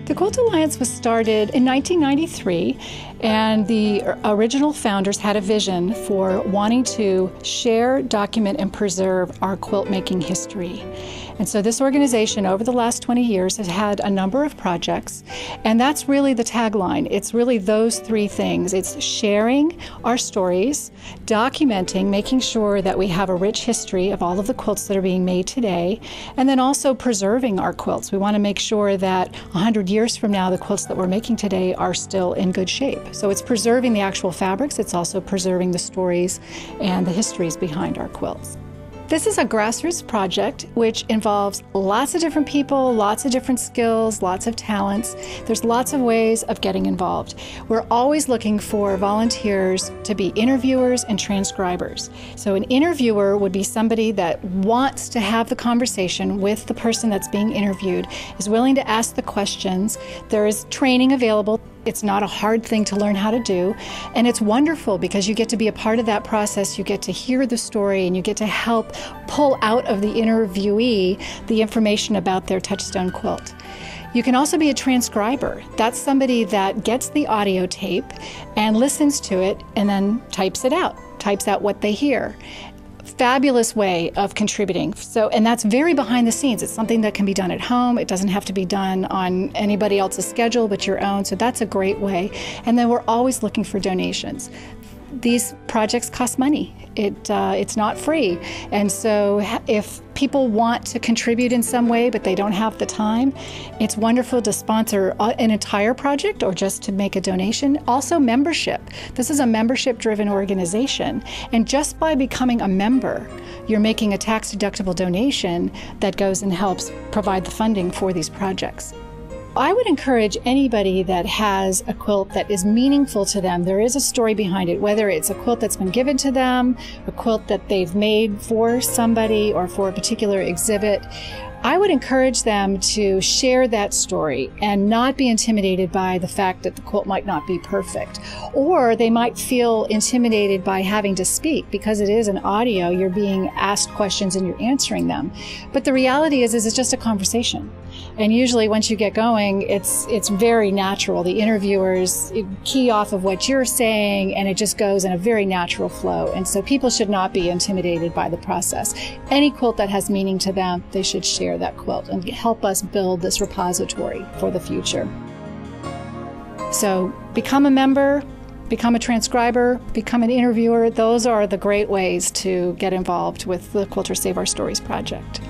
The Quilt Alliance was started in 1993, and the original founders had a vision for wanting to share, document, and preserve our quilt making history. And so this organization over the last 20 years has had a number of projects, and that's really the tagline. It's really those three things. It's sharing our stories, documenting, making sure that we have a rich history of all of the quilts that are being made today, and then also preserving our quilts. We want to make sure that 100 years from now, the quilts that we're making today are still in good shape. So it's preserving the actual fabrics, it's also preserving the stories and the histories behind our quilts. This is a grassroots project which involves lots of different people, lots of different skills, lots of talents. There's lots of ways of getting involved. We're always looking for volunteers to be interviewers and transcribers. So an interviewer would be somebody that wants to have the conversation with the person that's being interviewed, is willing to ask the questions. There is training available. It's not a hard thing to learn how to do, and it's wonderful because you get to be a part of that process. You get to hear the story and you get to help pull out of the interviewee the information about their touchstone quilt. You can also be a transcriber. That's somebody that gets the audio tape and listens to it and then types it out, types out what they hear. Fabulous way of contributing. And that's very behind the scenes. It's something that can be done at home. It doesn't have to be done on anybody else's schedule but your own. So that's a great way. And then we're always looking for donations. These projects cost money. It's not free. And so if people want to contribute in some way but they don't have the time, it's wonderful to sponsor an entire project or just to make a donation. Also membership. This is a membership-driven organization, and just by becoming a member, you're making a tax-deductible donation that goes and helps provide the funding for these projects. I would encourage anybody that has a quilt that is meaningful to them. There is a story behind it, whether it's a quilt that's been given to them, a quilt that they've made for somebody or for a particular exhibit. I would encourage them to share that story and not be intimidated by the fact that the quilt might not be perfect. Or they might feel intimidated by having to speak because it is an audio. You're being asked questions and you're answering them. But the reality is it's just a conversation. And usually once you get going, it's very natural. The interviewers key off of what you're saying and it just goes in a very natural flow. And so people should not be intimidated by the process. Any quilt that has meaning to them, they should share that quilt and help us build this repository for the future. So become a member, become a transcriber, become an interviewer. Those are the great ways to get involved with the Quilters Save Our Stories project.